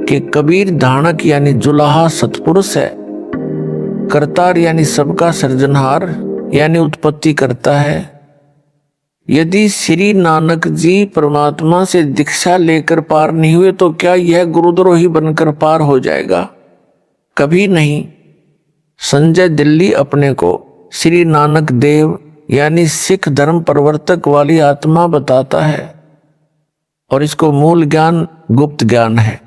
कि कबीर धानक यानी जुलाहा सतपुरुष है, करतार यानी सबका सृजनहार यानी उत्पत्ति करता है। यदि श्री नानक जी परमात्मा से दीक्षा लेकर पार नहीं हुए तो क्या यह गुरुद्रोही बनकर पार हो जाएगा? कभी नहीं। संजय दिल्ली अपने को श्री नानक देव यानी सिख धर्म प्रवर्तक वाली आत्मा बताता है और इसको मूल ज्ञान गुप्त ज्ञान है।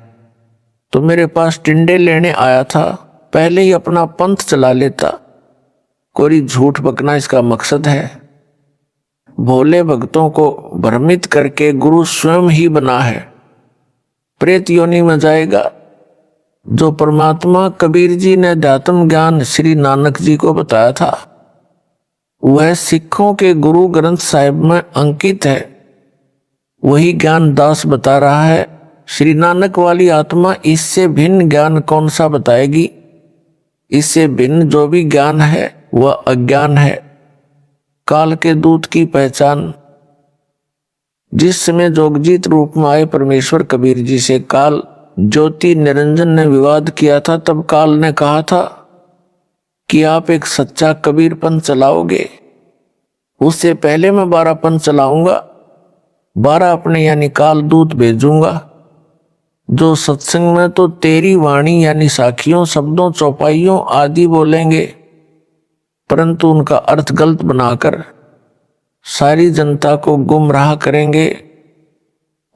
तो मेरे पास टिंडे लेने आया था, पहले ही अपना पंथ चला लेता। कोई झूठ बकना इसका मकसद है। भोले भक्तों को भ्रमित करके गुरु स्वयं ही बना है। प्रेत योनि में जाएगा। जो परमात्मा कबीर जी ने अध्यात्म ज्ञान श्री नानक जी को बताया था वह सिखों के गुरु ग्रंथ साहिब में अंकित है। वही ज्ञान दास बता रहा है। श्री नानक वाली आत्मा इससे भिन्न ज्ञान कौन सा बताएगी? इससे भिन्न जो भी ज्ञान है वह अज्ञान है। काल के दूत की पहचान। जिस समय जोगजीत रूप में आए परमेश्वर कबीर जी से काल ज्योति निरंजन ने विवाद किया था, तब काल ने कहा था कि आप एक सच्चा कबीरपंथ चलाओगे, उससे पहले मैं 12 पंथ चलाऊंगा। 12 अपने यानी काल दूत भेजूंगा जो सत्संग में तो तेरी वाणी यानी साखियों शब्दों चौपाइयों आदि बोलेंगे, परंतु उनका अर्थ गलत बनाकर सारी जनता को गुमराह करेंगे।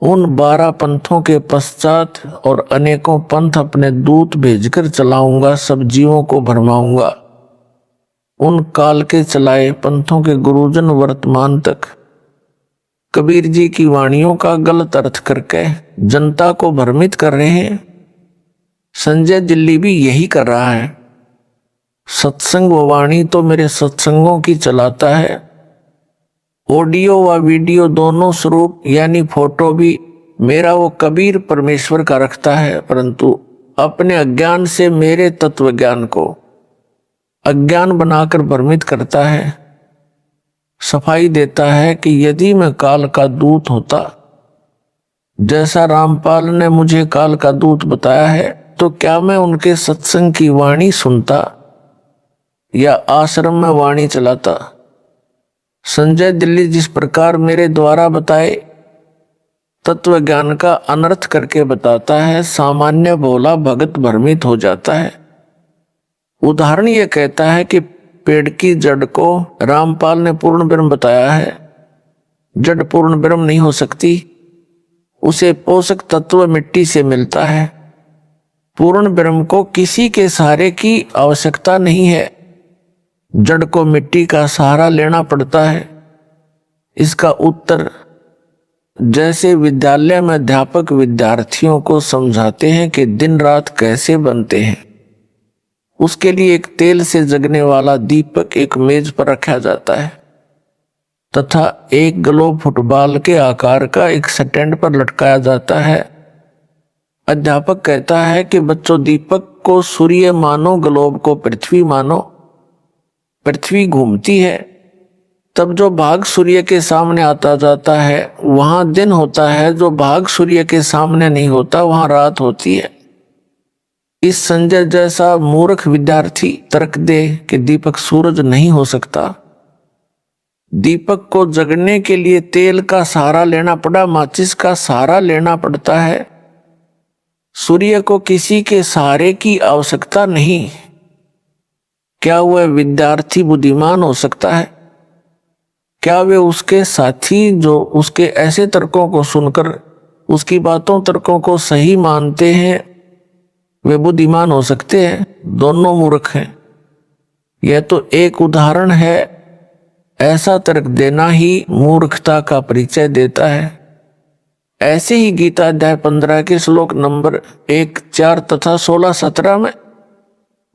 उन 12 पंथों के पश्चात और अनेकों पंथ अपने दूत भेजकर चलाऊंगा, सब जीवों को भरमाऊंगा। उन काल के चलाए पंथों के गुरुजन वर्तमान तक कबीर जी की वाणियों का गलत अर्थ करके जनता को भ्रमित कर रहे हैं। संजय दिल्ली भी यही कर रहा है। सत्संग व वाणी तो मेरे सत्संगों की चलाता है। ऑडियो व वीडियो दोनों स्वरूप यानी फोटो भी मेरा वो कबीर परमेश्वर का रखता है, परंतु अपने अज्ञान से मेरे तत्व ज्ञान को अज्ञान बनाकर भ्रमित करता है। सफाई देता है कि यदि मैं काल का दूत होता, जैसा रामपाल ने मुझे काल का दूत बताया है, तो क्या मैं उनके सत्संग की वाणी सुनता या आश्रम में वाणी चलाता? संजय दिल्ली जिस प्रकार मेरे द्वारा बताए तत्व ज्ञान का अनर्थ करके बताता है, सामान्य भोला भगत भ्रमित हो जाता है। उदाहरण यह कहता है कि पेड़ की जड़ को रामपाल ने पूर्ण ब्रह्म बताया है। जड़ पूर्ण ब्रह्म नहीं हो सकती, उसे पोषक तत्व मिट्टी से मिलता है। पूर्ण ब्रह्म को किसी के सहारे की आवश्यकता नहीं है, जड़ को मिट्टी का सहारा लेना पड़ता है। इसका उत्तर जैसे विद्यालय में अध्यापक विद्यार्थियों को समझाते हैं कि दिन रात कैसे बनते हैं, उसके लिए एक तेल से जगने वाला दीपक एक मेज पर रखा जाता है तथा एक ग्लोब फुटबॉल के आकार का एक स्टैंड पर लटकाया जाता है। अध्यापक कहता है कि बच्चों, दीपक को सूर्य मानो, ग्लोब को पृथ्वी मानो। पृथ्वी घूमती है, तब जो भाग सूर्य के सामने आता जाता है वहां दिन होता है, जो भाग सूर्य के सामने नहीं होता वहां रात होती है। इस संजय जैसा मूर्ख विद्यार्थी तर्क दे कि दीपक सूरज नहीं हो सकता। दीपक को जगने के लिए तेल का सहारा लेना पड़ा, माचिस का सहारा लेना पड़ता है। सूर्य को किसी के सहारे की आवश्यकता नहीं। क्या वह विद्यार्थी बुद्धिमान हो सकता है? क्या वे उसके साथी जो उसके ऐसे तर्कों को सुनकर उसकी बातों तर्कों को सही मानते हैं, वे बुद्धिमान हो सकते हैं? दोनों मूर्ख हैं। यह तो एक उदाहरण है। ऐसा तर्क देना ही मूर्खता का परिचय देता है। ऐसे ही गीता अध्याय 15 के श्लोक नंबर 1, 4 तथा 16, 17 में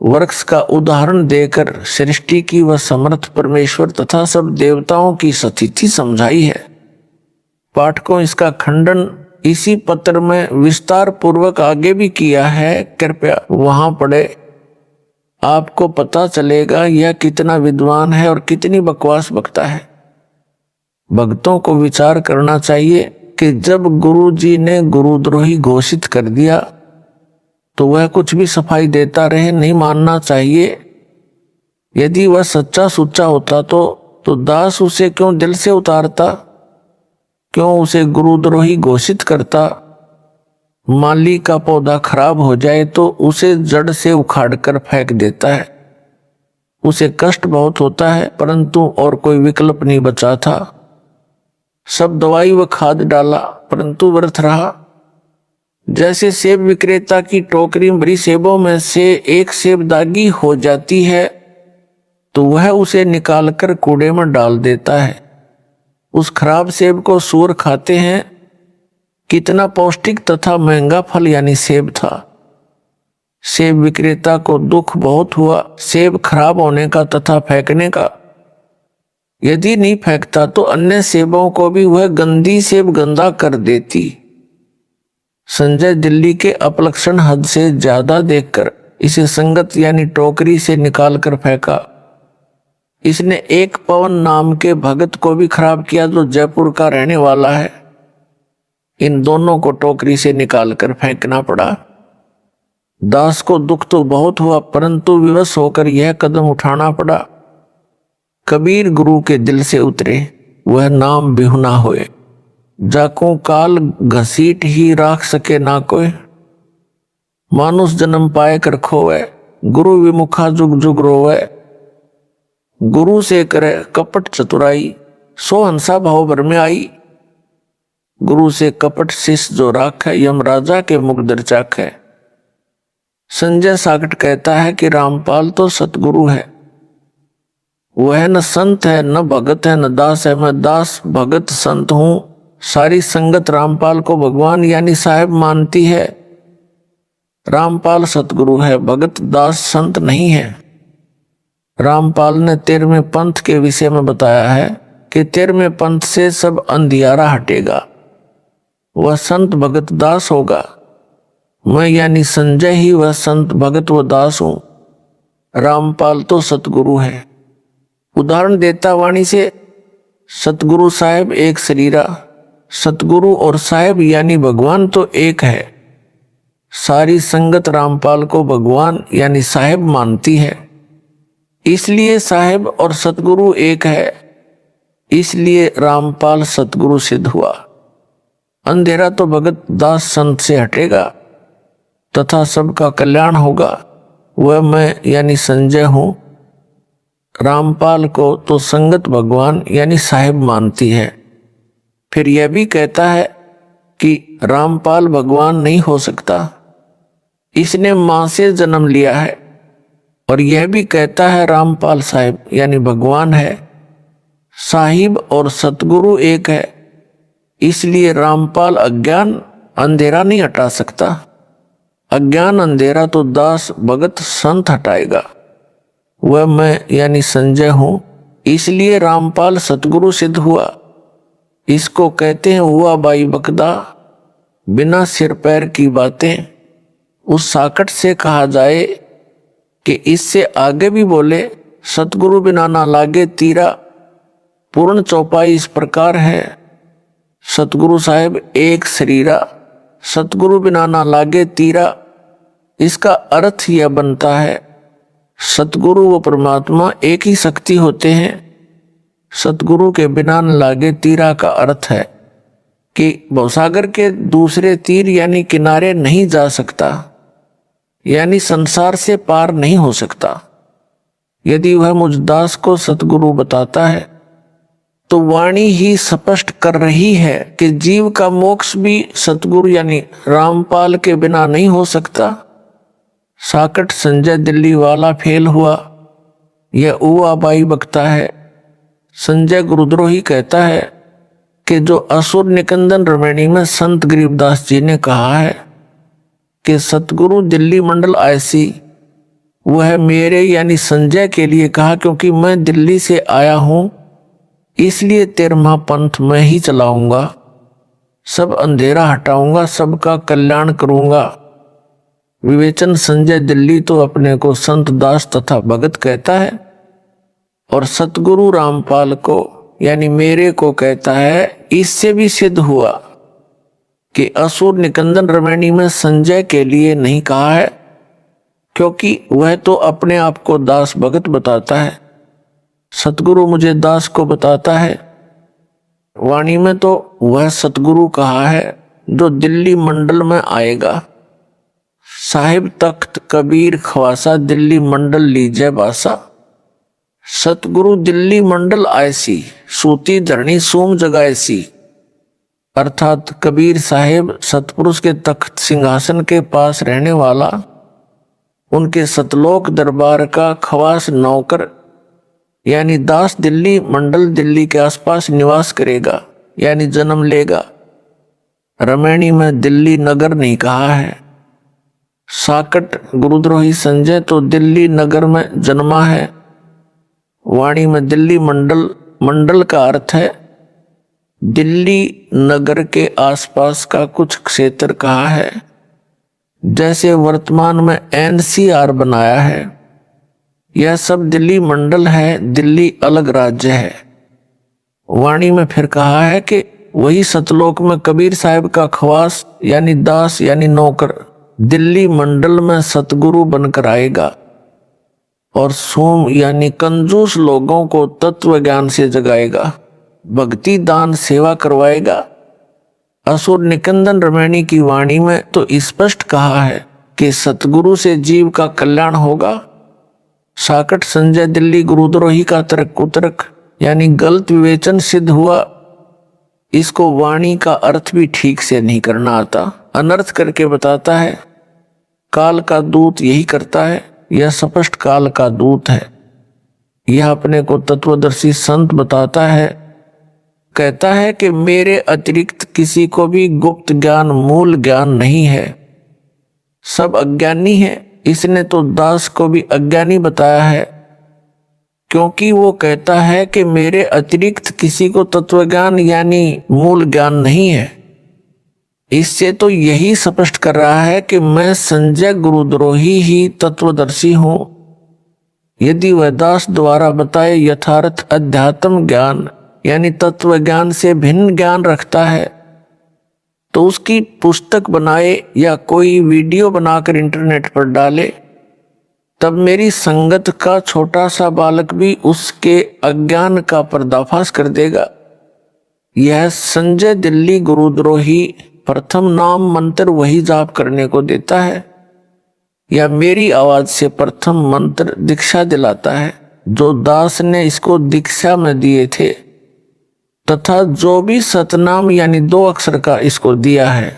वृक्ष का उदाहरण देकर सृष्टि की व समर्थ परमेश्वर तथा सब देवताओं की स्थिति समझाई है। पाठकों, इसका खंडन इसी पत्र में विस्तार पूर्वक आगे भी किया है, कृपया वहां पढ़े। आपको पता चलेगा यह कितना विद्वान है और कितनी बकवास बकता है। भक्तों को विचार करना चाहिए कि जब गुरु जी ने गुरुद्रोही घोषित कर दिया तो वह कुछ भी सफाई देता रहे, नहीं मानना चाहिए। यदि वह सच्चा सुच्चा होता तो दास उसे क्यों दिल से उतारता, क्यों उसे गुरुद्रोही घोषित करता। माली का पौधा खराब हो जाए तो उसे जड़ से उखाड़कर फेंक देता है। उसे कष्ट बहुत होता है, परंतु और कोई विकल्प नहीं बचा था। सब दवाई व खाद डाला, परंतु व्यर्थ रहा। जैसे सेब विक्रेता की टोकरी भरी सेबों में से एक सेब दागी हो जाती है तो वह उसे निकालकर कूड़े में डाल देता है। उस खराब सेब को सूअर खाते हैं। कितना पौष्टिक तथा महंगा फल यानी सेब था। सेब विक्रेता को दुख बहुत हुआ सेब खराब होने का तथा फेंकने का। यदि नहीं फेंकता तो अन्य सेबों को भी वह गंदी सेब गंदा कर देती। संजय दिल्ली के अपलक्षण हद से ज्यादा देखकर इसे संगत यानी टोकरी से निकालकर फेंका। इसने एक पवन नाम के भगत को भी खराब किया जो जयपुर का रहने वाला है। इन दोनों को टोकरी से निकालकर फेंकना पड़ा। दास को दुख तो बहुत हुआ, परंतु विवश होकर यह कदम उठाना पड़ा। कबीर गुरु के दिल से उतरे, वह नाम बिहुना होए। जाको काल घसीट ही राख सके ना कोई। मानुष जन्म पाए कर खोए, गुरु विमुखा जुग जुग रोवे। गुरु से करे कपट चतुराई, सो हंसा भाव भर में आई। गुरु से कपट शिष्य जो राखे, यम राजा के मुख दर चाखे। संजय साकट कहता है कि रामपाल तो सतगुरु है। वह न संत है, न भगत है, न दास है। मैं दास भगत संत हूं। सारी संगत रामपाल को भगवान यानी साहेब मानती है। रामपाल सतगुरु है, भगत दास संत नहीं है। रामपाल ने 13वें पंथ के विषय में बताया है कि 13वें पंथ से सब अंधियारा हटेगा, वह संत भगत दास होगा। मैं यानी संजय ही वह संत भगत व दास हूं। रामपाल तो सतगुरु है। उदाहरण देता वाणी से, सतगुरु साहेब एक शरीरा। सतगुरु और साहेब यानी भगवान तो एक है। सारी संगत रामपाल को भगवान यानी साहेब मानती है, इसलिए साहेब और सतगुरु एक है। इसलिए रामपाल सतगुरु सिद्ध हुआ। अंधेरा तो भगत दास संत से हटेगा तथा सबका कल्याण होगा। वह मैं यानी संजय हूं। रामपाल को तो संगत भगवान यानी साहेब मानती है। फिर यह भी कहता है कि रामपाल भगवान नहीं हो सकता, इसने मां से जन्म लिया है। और यह भी कहता है रामपाल साहिब यानी भगवान है। साहिब और सतगुरु एक है, इसलिए रामपाल अज्ञान अंधेरा नहीं हटा सकता। अज्ञान अंधेरा तो दास भगत संत हटाएगा। वह मैं यानी संजय हूं, इसलिए रामपाल सतगुरु सिद्ध हुआ। इसको कहते हैं हुआ बाई बकदा, बिना सिर पैर की बातें। उस साकट से कहा जाए कि इससे आगे भी बोले, सतगुरु बिना ना लागे तीरा। पूर्ण चौपाई इस प्रकार है, सतगुरु साहेब एक शरीरा, सतगुरु बिना ना लागे तीरा। इसका अर्थ यह बनता है, सतगुरु व परमात्मा एक ही शक्ति होते हैं। सतगुरु के बिना न लागे तीरा का अर्थ है कि भवसागर के दूसरे तीर यानी किनारे नहीं जा सकता, यानी संसार से पार नहीं हो सकता। यदि वह मुझ दास को सतगुरु बताता है तो वाणी ही स्पष्ट कर रही है कि जीव का मोक्ष भी सतगुरु यानी रामपाल के बिना नहीं हो सकता। साकट संजय दिल्ली वाला फेल हुआ, यह उवा बाई बकता है। संजय गुरुद्रोही कहता है कि जो असुर निकंदन रमणी में संत गरीबदास जी ने कहा है कि सतगुरु दिल्ली मंडल ऐसी, वह मेरे यानी संजय के लिए कहा, क्योंकि मैं दिल्ली से आया हूं इसलिए 13वां पंथ मैं ही चलाऊंगा। सब अंधेरा हटाऊंगा, सबका कल्याण करूंगा। विवेचन संजय दिल्ली तो अपने को संत दास तथा भगत कहता है और सतगुरु रामपाल को यानी मेरे को कहता है। इससे भी सिद्ध हुआ कि असुर निकंदन रमैनी में संजय के लिए नहीं कहा है, क्योंकि वह तो अपने आप को दास भगत बताता है। सतगुरु मुझे दास को बताता है। वाणी में तो वह सतगुरु कहा है जो दिल्ली मंडल में आएगा। साहिब तख्त कबीर ख्वासा दिल्ली मंडल लीजे बासा। सतगुरु दिल्ली मंडल आयसी सूती धरणी सूम जगाएसी। अर्थात कबीर साहिब सतपुरुष के तख्त सिंहासन के पास रहने वाला, उनके सतलोक दरबार का खवास नौकर यानी दास दिल्ली मंडल दिल्ली के आसपास निवास करेगा यानी जन्म लेगा। रमैनी में दिल्ली नगर नहीं कहा है। साकट गुरुद्रोही संजय तो दिल्ली नगर में जन्मा है। वाणी में दिल्ली मंडल, मंडल का अर्थ है दिल्ली नगर के आसपास का कुछ क्षेत्र कहा है। जैसे वर्तमान में एनसीआर बनाया है, यह सब दिल्ली मंडल है, दिल्ली अलग राज्य है। वाणी में फिर कहा है कि वही सतलोक में कबीर साहिब का खवास यानी दास यानी नौकर दिल्ली मंडल में सतगुरु बनकर आएगा और सोम यानी कंजूस लोगों को तत्व ज्ञान से जगाएगा, भक्ति दान सेवा करवाएगा। असुर निकंदन रमैनी की वाणी में तो स्पष्ट कहा है कि सतगुरु से जीव का कल्याण होगा। साकट संजय दिल्ली गुरुद्रोही का तर्क कुतर्क यानी गलत विवेचन सिद्ध हुआ। इसको वाणी का अर्थ भी ठीक से नहीं करना आता, अनर्थ करके बताता है। काल का दूत यही करता है, यह स्पष्ट काल का दूत है। यह अपने को तत्वदर्शी संत बताता है, कहता है कि मेरे अतिरिक्त किसी को भी गुप्त ज्ञान मूल ज्ञान नहीं है, सब अज्ञानी है। इसने तो दास को भी अज्ञानी बताया है, क्योंकि वो कहता है कि मेरे अतिरिक्त किसी को तत्व ज्ञान यानी मूल ज्ञान नहीं है। इससे तो यही स्पष्ट कर रहा है कि मैं संजय गुरुद्रोही ही तत्वदर्शी हूं। यदि वह दास द्वारा बताए यथार्थ अध्यात्म ज्ञान यानी तत्व ज्ञान से भिन्न ज्ञान रखता है, तो उसकी पुस्तक बनाए या कोई वीडियो बनाकर इंटरनेट पर डाले, तब मेरी संगत का छोटा सा बालक भी उसके अज्ञान का पर्दाफाश कर देगा। यह संजय दिल्ली गुरुद्रोही प्रथम नाम मंत्र वही जाप करने को देता है, या मेरी आवाज से प्रथम मंत्र दीक्षा दिलाता है जो दास ने इसको दीक्षा में दिए थे, तथा जो भी सतनाम यानी 2 अक्षर का इसको दिया है,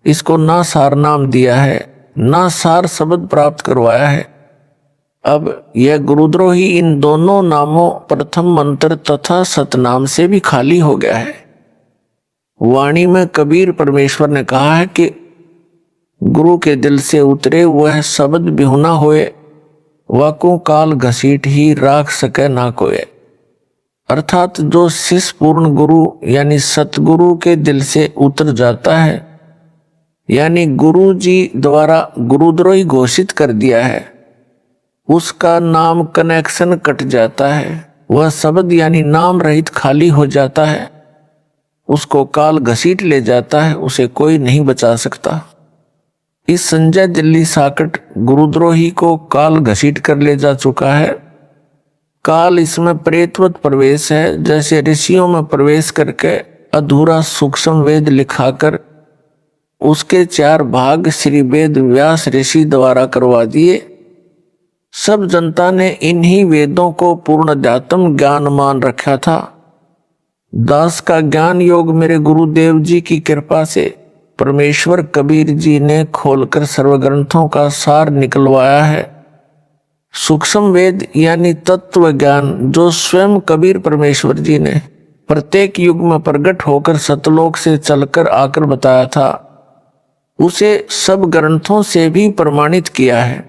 इसको ना सार नाम दिया है, ना सार शब्द प्राप्त करवाया है। अब यह गुरुद्रोही इन दोनों नामों प्रथम मंत्र तथा सतनाम से भी खाली हो गया है। वाणी में कबीर परमेश्वर ने कहा है कि गुरु के दिल से उतरे वह शब्द बिहुना होए, वाकू काल घसीट ही राख सके ना कोय। अर्थात जो शिष्य पूर्ण गुरु यानी सतगुरु के दिल से उतर जाता है, यानी गुरु जी द्वारा गुरुद्रोही घोषित कर दिया है, उसका नाम कनेक्शन कट जाता है, वह शब्द यानी नाम रहित खाली हो जाता है, उसको काल घसीट ले जाता है, उसे कोई नहीं बचा सकता। इस संजय दिल्ली साकट गुरुद्रोही को काल घसीट कर ले जा चुका है। काल इसमें प्रेतवत प्रवेश है, जैसे ऋषियों में प्रवेश करके अधूरा सूक्ष्म वेद लिखाकर उसके 4 भाग श्री वेद व्यास ऋषि द्वारा करवा दिए। सब जनता ने इन्हीं वेदों को पूर्ण अध्यात्म ज्ञान मान रखा था। दास का ज्ञान योग मेरे गुरुदेव जी की कृपा से परमेश्वर कबीर जी ने खोलकर सर्व ग्रंथों का सार निकलवाया है। सूक्ष्म वेद यानी तत्व ज्ञान जो स्वयं कबीर परमेश्वर जी ने प्रत्येक युग में प्रकट होकर सतलोक से चलकर आकर बताया था, उसे सब ग्रंथों से भी प्रमाणित किया है।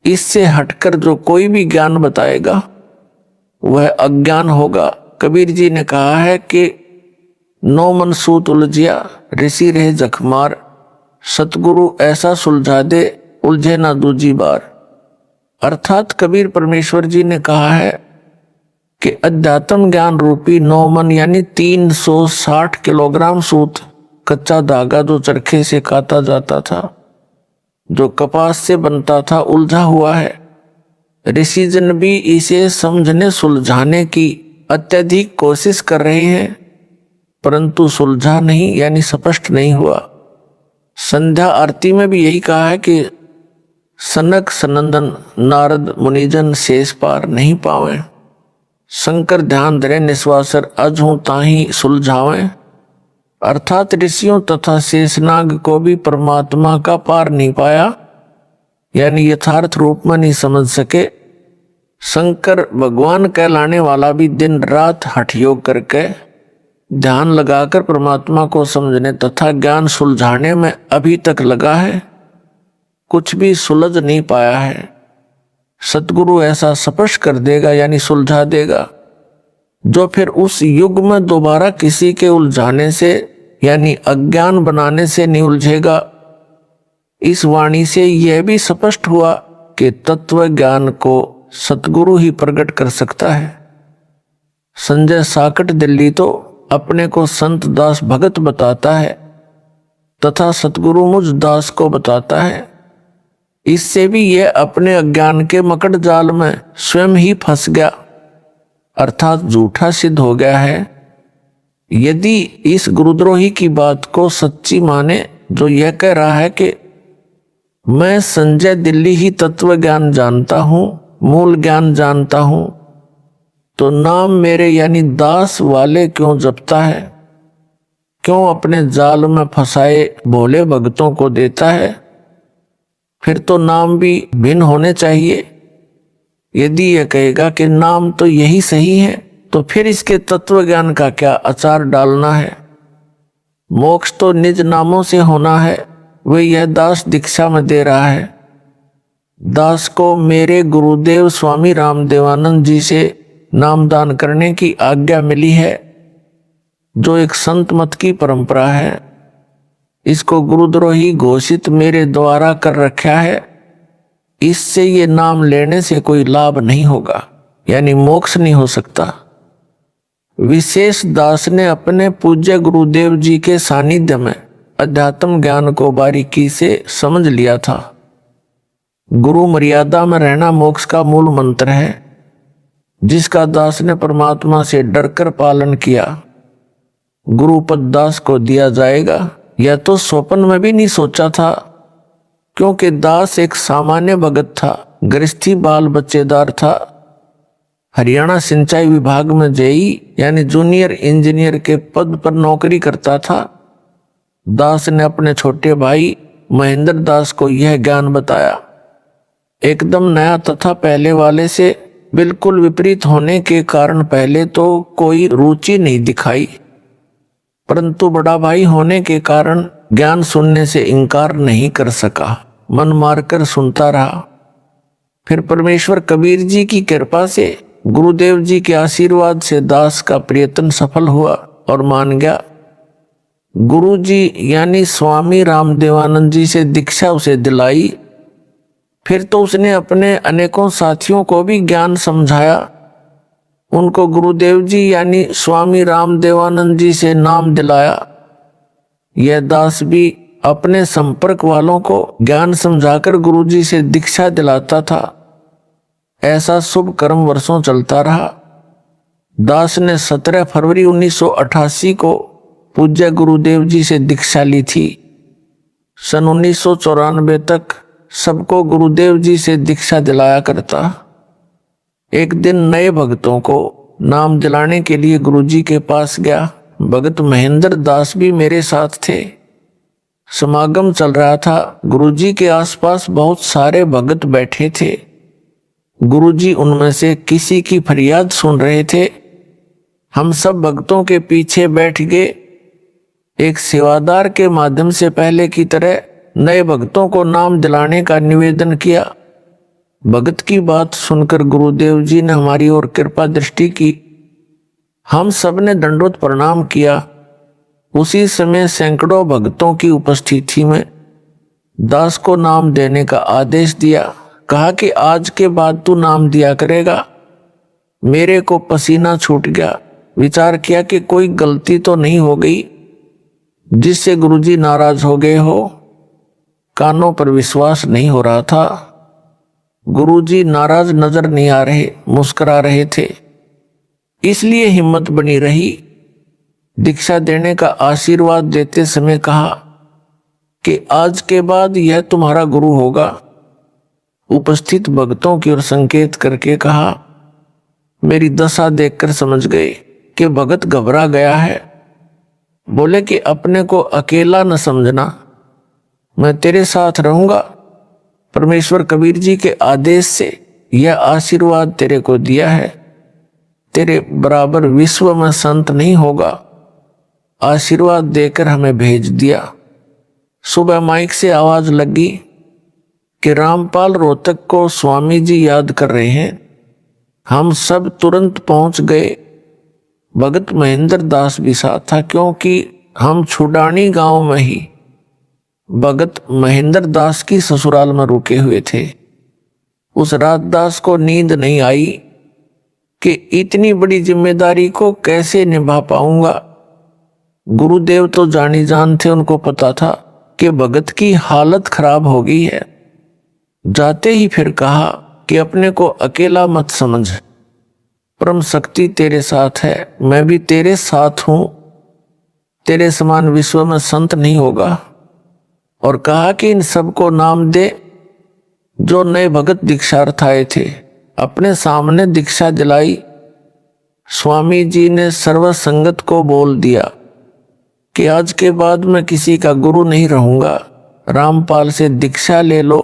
इससे हटकर जो कोई भी ज्ञान बताएगा वह अज्ञान होगा। कबीर जी ने कहा है कि 9 मन सूत उलझिया ऋषि रहे जखमार, सतगुरु ऐसा सुलझा दे उलझे ना दूजी बार। अर्थात कबीर परमेश्वर जी ने कहा है कि अध्यात्म ज्ञान रूपी 9 मन यानी 360 किलोग्राम सूत कच्चा धागा जो चरखे से काता जाता था, जो कपास से बनता था, उलझा हुआ है। ऋषिजन भी इसे समझने सुलझाने की अत्यधिक कोशिश कर रहे हैं, परंतु सुलझा नहीं, यानी स्पष्ट नहीं हुआ। संध्या आरती में भी यही कहा है कि सनक सनंदन नारद मुनिजन शेष पार नहीं पावे। शंकर ध्यान धरे निश्वासर अजहूं ताही सुलझावें। अर्थात ऋषियों तथा शेषनाग को भी परमात्मा का पार नहीं पाया, यानी यथार्थ रूप में नहीं समझ सके। शंकर भगवान कहलाने वाला भी दिन रात हठ योग करके ध्यान लगाकर परमात्मा को समझने तथा ज्ञान सुलझाने में अभी तक लगा है, कुछ भी सुलझ नहीं पाया है। सतगुरु ऐसा स्पष्ट कर देगा, यानी सुलझा देगा, जो फिर उस युग में दोबारा किसी के उलझाने से यानी अज्ञान बनाने से नहीं उलझेगा। इस वाणी से यह भी स्पष्ट हुआ कि तत्व ज्ञान को सतगुरु ही प्रकट कर सकता है। संजय साकट दिल्ली तो अपने को संत दास भगत बताता है तथा सतगुरु मुझ दास को बताता है। इससे भी यह अपने अज्ञान के मकड़ जाल में स्वयं ही फंस गया, अर्थात झूठा सिद्ध हो गया है। यदि इस गुरुद्रोही की बात को सच्ची माने, जो यह कह रहा है कि मैं संजय दिल्ली ही तत्व ज्ञान जानता हूं, मूल ज्ञान जानता हूं, तो नाम मेरे यानी दास वाले क्यों जपता है, क्यों अपने जाल में फंसाए भोले भक्तों को देता है? फिर तो नाम भी भिन्न होने चाहिए। यदि यह कहेगा कि नाम तो यही सही है, तो फिर इसके तत्व ज्ञान का क्या अचार डालना है? मोक्ष तो निज नामों से होना है, वे यह दास दीक्षा में दे रहा है। दास को मेरे गुरुदेव स्वामी रामदेवानंद जी से नामदान करने की आज्ञा मिली है, जो एक संत मत की परंपरा है। इसको गुरुद्रोही घोषित मेरे द्वारा कर रखा है। इससे ये नाम लेने से कोई लाभ नहीं होगा, यानी मोक्ष नहीं हो सकता। विशेष दास ने अपने पूज्य गुरुदेव जी के सानिध्य में अध्यात्म ज्ञान को बारीकी से समझ लिया था। गुरु मर्यादा में रहना मोक्ष का मूल मंत्र है, जिसका दास ने परमात्मा से डरकर पालन किया। गुरुपद दास को दिया जाएगा, यह तो स्वप्न में भी नहीं सोचा था, क्योंकि दास एक सामान्य भगत था, गृहस्थी बाल बच्चेदार था। हरियाणा सिंचाई विभाग में जेई यानी जूनियर इंजीनियर के पद पर नौकरी करता था। दास ने अपने छोटे भाई महेंद्र दास को यह ज्ञान बताया। एकदम नया तथा पहले वाले से बिल्कुल विपरीत होने के कारण पहले तो कोई रुचि नहीं दिखाई, परंतु बड़ा भाई होने के कारण ज्ञान सुनने से इनकार नहीं कर सका, मन मारकर सुनता रहा। फिर परमेश्वर कबीर जी की कृपा से, गुरुदेव जी के आशीर्वाद से दास का प्रयत्न सफल हुआ और मान गया। गुरु जी यानी स्वामी रामदेवानंद जी से दीक्षा उसे दिलाई। फिर तो उसने अपने अनेकों साथियों को भी ज्ञान समझाया। उनको गुरुदेव जी यानी स्वामी रामदेवानंद जी से नाम दिलाया। यह दास भी अपने संपर्क वालों को ज्ञान समझाकर गुरु जी से दीक्षा दिलाता था। ऐसा शुभ कर्म वर्षों चलता रहा। दास ने 17 फरवरी 1988 को पूज्य गुरुदेव जी से दीक्षा ली थी। सन 1994 तक सबको गुरुदेव जी से दीक्षा दिलाया करता। एक दिन नए भक्तों को नाम दिलाने के लिए गुरुजी के पास गया। भगत महेंद्र दास भी मेरे साथ थे। समागम चल रहा था। गुरुजी के आसपास बहुत सारे भगत बैठे थे। गुरुजी उनमें से किसी की फरियाद सुन रहे थे। हम सब भक्तों के पीछे बैठ गए। एक सेवादार के माध्यम से पहले की तरह नए भक्तों को नाम दिलाने का निवेदन किया। भगत की बात सुनकर गुरुदेव जी ने हमारी ओर कृपा दृष्टि की। हम सब ने दंडवत प्रणाम किया। उसी समय सैकड़ों भक्तों की उपस्थिति में दास को नाम देने का आदेश दिया। कहा कि आज के बाद तू नाम दिया करेगा। मेरे को पसीना छूट गया। विचार किया कि कोई गलती तो नहीं हो गई। जिससे गुरुजी नाराज हो गए हो। कानों पर विश्वास नहीं हो रहा था। गुरुजी नाराज नजर नहीं आ रहे, मुस्कुरा रहे थे। इसलिए हिम्मत बनी रही। दीक्षा देने का आशीर्वाद देते समय कहा कि आज के बाद यह तुम्हारा गुरु होगा। उपस्थित भक्तों की ओर संकेत करके कहा, मेरी दशा देखकर समझ गए कि भगत घबरा गया है। बोले कि अपने को अकेला न समझना, मैं तेरे साथ रहूंगा। परमेश्वर कबीर जी के आदेश से यह आशीर्वाद तेरे को दिया है। तेरे बराबर विश्व में संत नहीं होगा। आशीर्वाद देकर हमें भेज दिया। सुबह माइक से आवाज लगी कि रामपाल रोहतक को स्वामी जी याद कर रहे हैं। हम सब तुरंत पहुंच गए। भगत महेंद्र दास भी साथ था, क्योंकि हम छुडानी गांव में ही भगत महेंद्र दास की ससुराल में रुके हुए थे। उस रात दास को नींद नहीं आई कि इतनी बड़ी जिम्मेदारी को कैसे निभा पाऊंगा। गुरुदेव तो जानी जान थे, उनको पता था कि भगत की हालत खराब हो गई है। जाते ही फिर कहा कि अपने को अकेला मत समझ, परम शक्ति तेरे साथ है, मैं भी तेरे साथ हूं। तेरे समान विश्व में संत नहीं होगा। और कहा कि इन सबको नाम दे जो नए भगत दीक्षार्थ आए थे। अपने सामने दीक्षा दिलाई। स्वामी जी ने सर्व संगत को बोल दिया कि आज के बाद मैं किसी का गुरु नहीं रहूंगा, रामपाल से दीक्षा ले लो।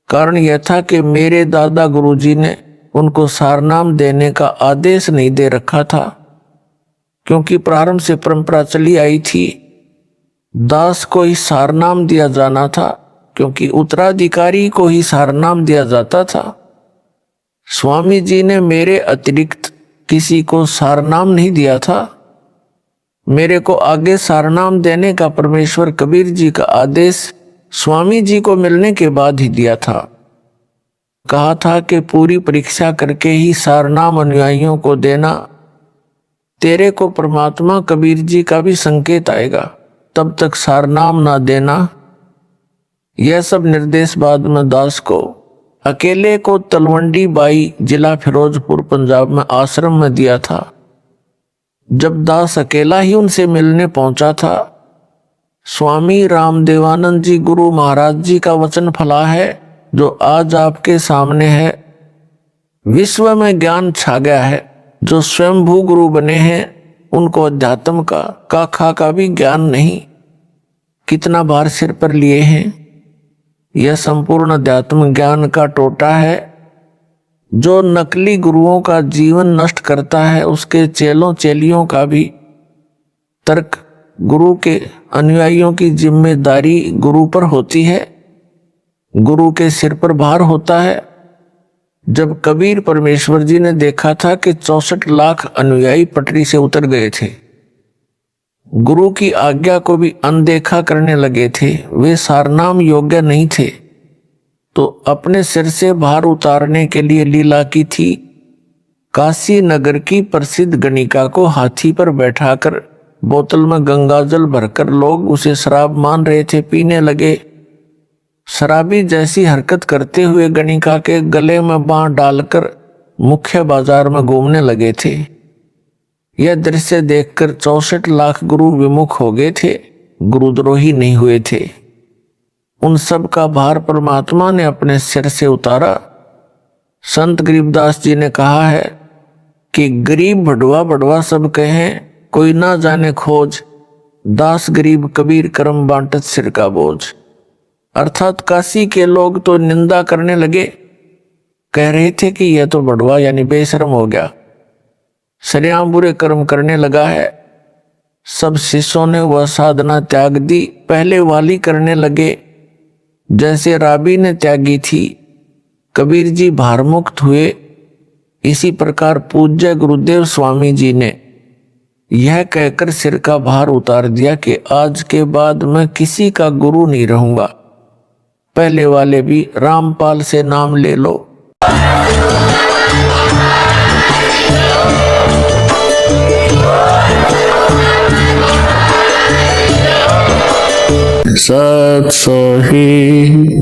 कारण यह था कि मेरे दादा गुरुजी ने उनको सारनाम देने का आदेश नहीं दे रखा था, क्योंकि प्रारंभ से परंपरा चली आई थी दास को ही सारनाम दिया जाना था, क्योंकि उत्तराधिकारी को ही सारनाम दिया जाता था। स्वामी जी ने मेरे अतिरिक्त किसी को सारनाम नहीं दिया था। मेरे को आगे सारनाम देने का परमेश्वर कबीर जी का आदेश स्वामी जी को मिलने के बाद ही दिया था। कहा था कि पूरी परीक्षा करके ही सारनाम अनुयायियों को देना। तेरे को परमात्मा कबीर जी का भी संकेत आएगा, तब तक सारनाम ना देना। यह सब निर्देश बाद में दास को अकेले को तलवंडी बाई जिला फिरोजपुर पंजाब में आश्रम में दिया था। जब दास अकेला ही उनसे मिलने पहुंचा था, स्वामी रामदेवानंद जी गुरु महाराज जी का वचन फला है जो आज आपके सामने है। विश्व में ज्ञान छा गया है। जो स्वयंभू गुरु बने हैं उनको अध्यात्म का खा का भी ज्ञान नहीं। कितना भार सिर पर लिए हैं। यह संपूर्ण अध्यात्म ज्ञान का टोटा है। जो नकली गुरुओं का जीवन नष्ट करता है, उसके चेलों चेलियों का भी तर्क। गुरु के अनुयायियों की जिम्मेदारी गुरु पर होती है, गुरु के सिर पर भार होता है। जब कबीर परमेश्वर जी ने देखा था कि 64 लाख अनुयायी पटरी से उतर गए थे, गुरु की आज्ञा को भी अनदेखा करने लगे थे, वे सारनाम योग्य नहीं थे, तो अपने सिर से भार उतारने के लिए लीला की थी। काशी नगर की प्रसिद्ध गणिका को हाथी पर बैठाकर बोतल में गंगाजल भरकर लोग उसे शराब मान रहे थे, पीने लगे। शराबी जैसी हरकत करते हुए गणिका के गले में बांह डालकर मुख्य बाजार में घूमने लगे थे। यह दृश्य देखकर 64 लाख गुरु विमुख हो गए थे, गुरुद्रोही नहीं हुए थे। उन सब का भार परमात्मा ने अपने सिर से उतारा। संत गरीबदास जी ने कहा है कि गरीब भड़वा भड़वा सब कहें, कोई ना जाने खोज, दास गरीब कबीर करम बांटत सिर का बोझ। अर्थात काशी के लोग तो निंदा करने लगे, कह रहे थे कि यह तो भड़वा यानी बेशर्म हो गया, सरेआम बुरे कर्म करने लगा है। सब शिष्यों ने वह साधना त्याग दी, पहले वाली करने लगे जैसे राबी ने त्यागी थी। कबीर जी भारमुक्त हुए। इसी प्रकार पूज्य गुरुदेव स्वामी जी ने यह कहकर सिर का भार उतार दिया कि आज के बाद मैं किसी का गुरु नहीं रहूंगा। पहले वाले भी रामपाल से नाम ले लो। सत सोही।